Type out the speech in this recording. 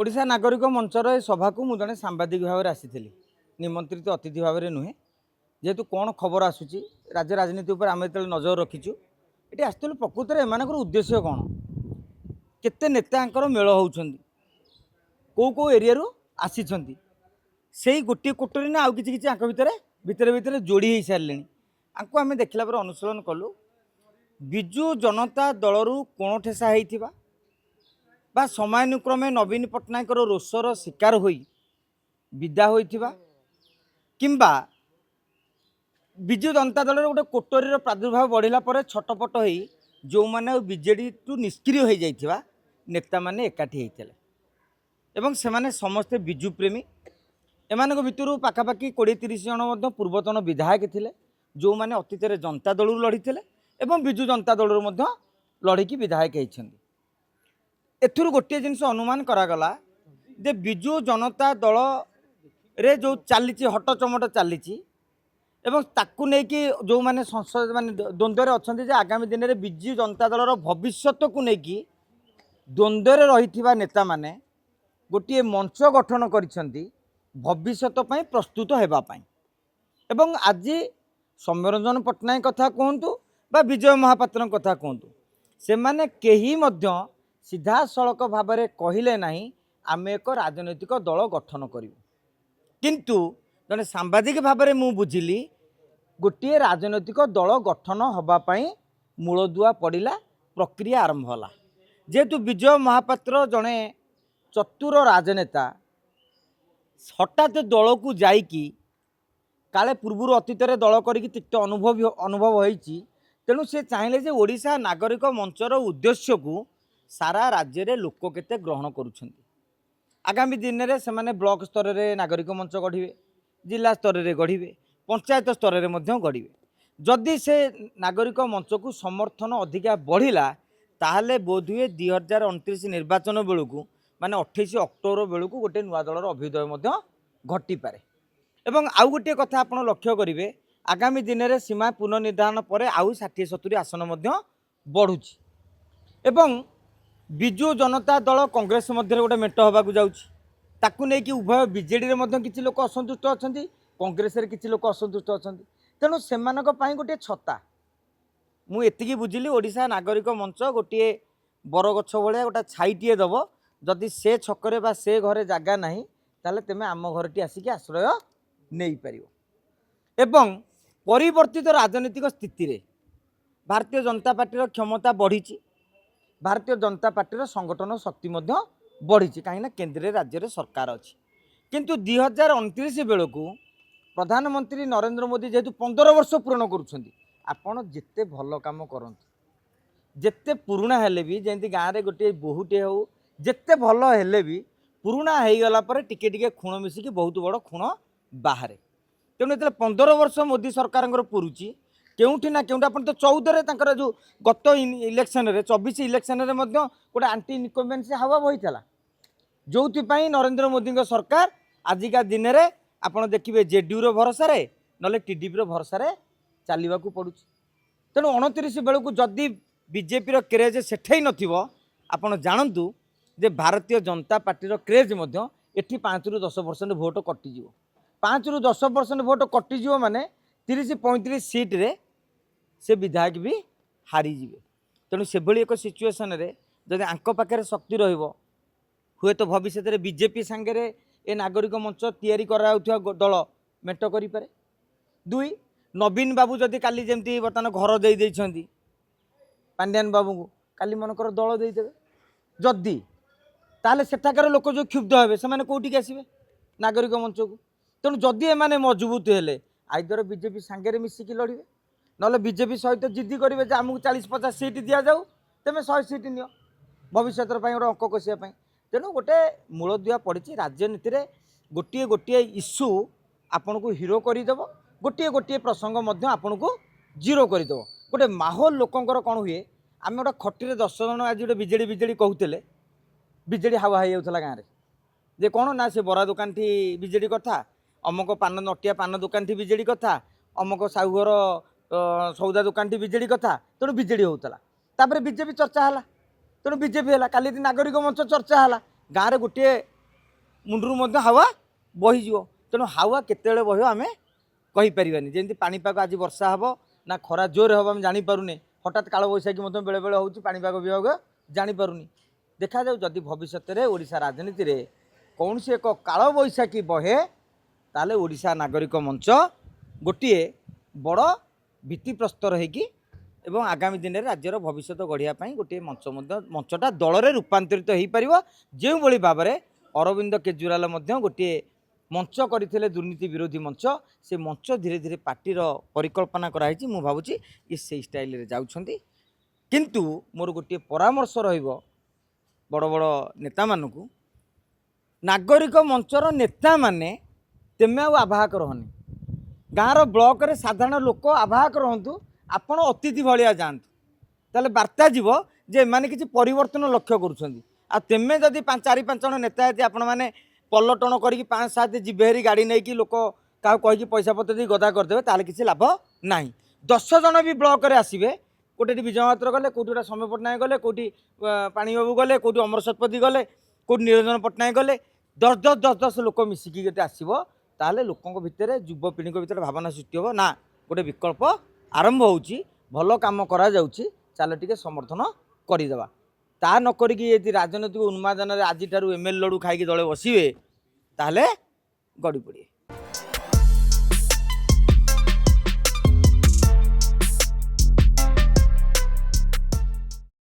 ओडिशा नागरिक मंचर ए सभा को मुझे जड़े सांबादिक भाव में आसी निमंत्रित अतिथि भाव में नुहे जेहेतु कौन खबर आसूची राज्य राजनीति उपर आम जो नजर रखीचु ये आसलु प्रकृत में एम उद्देश्य कौन केते नेता मेल होती कौ कौ एरिया आसी से गोटे कोटरी ना आउ कि भितर भितर भितर जोड़ी हो सारे आपको आम देखला अनुसरण कलु विजु जनता दलरू कोण ठेसा होइथिबा बा समयानुक्रमे नवीन पट्टनायक रोषर शिकार होई विदा होइथिबा किंबा विजु जनता दल गोटे कोटरी प्रादुर्भाव बढ़ला पर छटपट हो जो मैंने बीजेडी टू निष्क्रिय हो जाइथिबा नेता माने एकाठी होइथिले एवं सेमाने समस्ते विजु प्रेमी एमान भितर पाखापाखि 20-30 जन पूर्वतन विधायक थिले जो मैंने अतीत जनता दलू लड़ी एवं विजु जनता दलू लड़िकी विधायक होइछन्ति एथुर गोटे जिनस अनुमान करागला जे विजु जनता दल रे जो चली हट चमट चली एवं ताकू नेकी जो माने संसद माने द्वंद्व अच्छा आगामी दिन में विजु जनता दलर भविष्य को लेकिन द्वंद्व रही नेता माने गोटे मंच गठन करिसेंती भविष्य प्रस्तुत होगापाई एवं आज सौम्यरंजन पट्टनायक कथा कहतु बा विजय महापात्र कथा कहतु से माने केही मध्य सीधा सड़क भाव में कहले नहीं आम एक राजनैतिक दल गठन करूँ किंतु जड़े सांबादिक भाव में मुझे बुझिली गोटे राजनैतिक दल गठन होगापाई मूलदुआ पड़ा प्रक्रिया आरंभ होला जेहेतु विजय महापात्र जड़े चतुर राजनेता हठात दल को जाइकी काले पूर्वर अतीत दल करी तिक्त अनुभव होती तेणु से चाहिए जे ओडिशा नागरिक मंचर उद्देश्य को सारा राज्य रे लोक केते ग्रहण करुछंती आगामी दिन में से माने ब्लॉक स्तर रे नागरिक मंच गढ़िबे जिला स्तर रे गढ़िबे पंचायत स्तर रे मध्य गढ़िबे जदि से नागरिक मंच को समर्थन अधिका बढ़िला ताहले बोधुए 2029 निर्वाचन बेलू माने 28 अक्टोबर बेलू गोटे नुआ दलर अभ्युदय मध्य घटी पारे एवं आउ गोटे कथा आपण लक्ष्य करेंगे आगामी दिन में सीमा पुनर्निर्धारण पर आउ 60-70 आसन मध्य बढ़ुची एवं विजु जनता दल कांग्रेस मध्य गोटे मेट होगा जाऊँ नहीं उभय बीजेडी में किसी लोक असंतुष्ट अच्छा कांग्रेस किसी लोक असंतुष्ट अच्छा तेणु से गोटे छता मुझे बुझिली ओडिशा नागरिक मंच गोटे बरगछ भाया गोटे छाईटे दब जदि से छकरे बा से घरे जगह नहीं ताले तेमे आम घरटी आसिक आश्रय नहीं पारिबो एवं परिवर्तित राजनीतिक स्थिति रे भारतीय जनता पार्टी क्षमता बढ़ी भारतीय जनता पार्टी संगठन शक्ति बढ़ी कहीं केन्द्र राज्य सरकार अच्छी किंतु 2029 बेलू प्रधानमंत्री नरेंद्र मोदी जेहेतु 15 वर्ष पूर्ण करुँच जिते भल कम करते जिते पुराणा हेले भी जमी गाँव में गोटे बोहूटे हो जिते भल हेले भी पुराणा हो गला टिके टिके खुण मिसिकी बहुत बड़ खुण बाहर तेणु जो 15 वर्ष मोदी सरकार पुरुची केउठी ना केउठी अपन तो 14 जो गत इलेक्शन रे 24 इलेक्शन रे गोटे आंटी इनकम्बेन्सी हवा होता जो नरेंद्र मोदी सरकार आजिका दिन में आपड़ देखिए जेडीयू भरोसा ना टीडीपी भरोसा चलने को पड़ू तेणु 29 बेलू जदि बीजेपी क्रेज सेठे नथिबो आपण जानतु जे भारतीय जनता पार्टी क्रेज एटी 5-10% भोट कटिज 5-10% भोट कटिज माने 30-35 सीट रे से विधायक भी हारीजे तेणु से भली एक सिचुएसन रे जदि आंक पाखे शक्ति हुए तो भविष्य में बीजेपी सांगे ए नागरिक मंच तैयारी करा दल मेट करें 2 नवीन बाबू जदि काली जमी बर्तमान घर दे पांड्यान बाबू को काली मनकर दल देदेवे जदि ताले सेठाकार लोक जो क्षुब्ध हे से कौटिक आसवे नागरिक मंच को तेणु जदि एमाने मजबूत हेले आइदर बीजेपी सांगे मिसिकी लड़े ना बीजेपी सहित जिद्दी करेंगे जे आमको 40-50 सीट दि जाऊ तेमें 100 सीट नि भविष्य गोटे अंक कषापी तेणु गोटे मूलदुआ पड़ी राजनीति में गोटे गोटे इश्यू आपण को हिरो करदेव गोटे गोटे प्रसंग आपण को जीरो करदेव गोटे माहौल लोकंर कौन हुए आम गोटे खटी 10 जन आज गोटे बीजेडी कहते बीजेडी हावा हो जाता गाँव में जे कौन ना से बरा दुकान थी बीजेडी कथा अमक पान नटिया पान दुकान थी बीजेडी कथा अमक साहुघर सौदा दुकान थी बीजेडी कथा तेणु बीजेडी होता बीजेपी चर्चा है तेणु बीजेपी है काली नागरिक मंच चर्चा है ଗାଁରେ ଗୋଟିଏ ମୁଣ୍ଡରୁ ମଧ୍ୟ ହାୱା ବହିଯିବ। ତେଣୁ ହାୱା କେତେବେଳେ ବହିବ ଆମେ କହିପାରିବାନି। ଯେମିତି ପାଣିପାଗ ଆଜି ବର୍ଷା ହେବ ନା ଖରା ଜୋରରେ ହେବ ଆମେ ଜାଣିପାରୁନେ, ହଠାତ୍ କାଳବୈଶାଖୀ ମଧ୍ୟ ବେଳେବେଳେ ହେଉଛି, ପାଣିପାଗ ବିଭାଗ ଜାଣିପାରୁନି। ଦେଖାଯାଉ ଯଦି ଭବିଷ୍ୟତରେ ଓଡ଼ିଶା ରାଜନୀତିରେ କୌଣସି ଏକ କାଳବୈଶାଖୀ ବହେ, ତାହେଲେ ଓଡ଼ିଶା ନାଗରିକ ମଞ୍ଚ ଗୋଟିଏ ବଡ଼ ଭିତ୍ତିପ୍ରସ୍ତର ହେଇକି ଏବଂ ଆଗାମୀ ଦିନରେ ରାଜ୍ୟର ଭବିଷ୍ୟତ ଗଢ଼ିବା ପାଇଁ ଗୋଟିଏ ମଞ୍ଚଟା ଦଳରେ ରୂପାନ୍ତରିତ ହୋଇପାରିବ। ଯେଉଁଭଳି ଭାବରେ ଅରବିନ୍ଦ କେଜରିୱାଲ ମଧ୍ୟ ଗୋଟିଏ ମଞ୍ଚ କରିଥିଲେ, ଦୁର୍ନୀତି ବିରୋଧୀ ମଞ୍ଚ, ସେ ମଞ୍ଚ ଧୀରେ ଧୀରେ ପାର୍ଟିର ପରିକଳ୍ପନା କରାଯାଇଛି। ମୁଁ ଭାବୁଛି ଇଏ ସେଇ ଷ୍ଟାଇଲରେ ଯାଉଛନ୍ତି। କିନ୍ତୁ ମୋର ଗୋଟିଏ ପରାମର୍ଶ ରହିବ ବଡ଼ ବଡ଼ ନେତାମାନଙ୍କୁ, ନାଗରିକ ମଞ୍ଚର ନେତାମାନେ ତେମେ ଆଉ ଆବାହକ ରହନି, ଗାଁର ବ୍ଲକରେ ସାଧାରଣ ଲୋକ ଆବାହକ ରହନ୍ତୁ, ଆପଣ ଅତିଥି ଭଳିଆ ଯାଆନ୍ତୁ। ତାହେଲେ ବାର୍ତ୍ତା ଯିବ ଯେ ଏମାନେ କିଛି ପରିବର୍ତ୍ତନ ଲକ୍ଷ୍ୟ କରୁଛନ୍ତି। ଆଉ ତେମେ ଯଦି 4-5 ଜଣ ନେତା ଯଦି ଆପଣମାନେ ପଲଟଣ କରିକି 5-7 ଯିବେ ହେରି ଗାଡ଼ି ନେଇକି, ଲୋକ କାହାକୁ କହିକି ପଇସା ପତ୍ର ଦେଇ ଗଦା କରିଦେବେ, ତାହେଲେ କିଛି ଲାଭ ନାହିଁ। 10 ଜଣ ବି ବ୍ଲକରେ ଆସିବେ, କୋଉଠି ବିଜୟ ମାତ୍ର ଗଲେ, କୋଉଠି ଗୋଟେ ସୌମ୍ୟ ପଟ୍ଟନାୟକ ଗଲେ, କୋଉଠି ପାଣିବାବୁ ଗଲେ, କୋଉଠି ଅମର ଶତପଥୀ ଗଲେ, କୋଉଠି ନିରଞ୍ଜନ ପଟ୍ଟନାୟକ ଗଲେ, 10 ଲୋକ ମିଶିକି ଯଦି ଆସିବ, ତାହେଲେ ଲୋକଙ୍କ ଭିତରେ, ଯୁବପିଢ଼ିଙ୍କ ଭିତରେ ଭାବନା ସୃଷ୍ଟି ହେବ, ନା ଗୋଟେ ବିକଳ୍ପ ଆରମ୍ଭ ହେଉଛି, ଭଲ କାମ କରାଯାଉଛି, ଚାଲ ଟିକେ ସମର୍ଥନ କରିଦେବା। ତା ନ କରିକି ଯଦି ରାଜନୈତିକ ଉନ୍ମାଦନରେ ଆଜିଠାରୁ ML ଲଡ଼ୁ ଖାଇକି ଦଳେ ବସିବେ, ତାହେଲେ ଗଡ଼ି ପଡ଼ିବେ।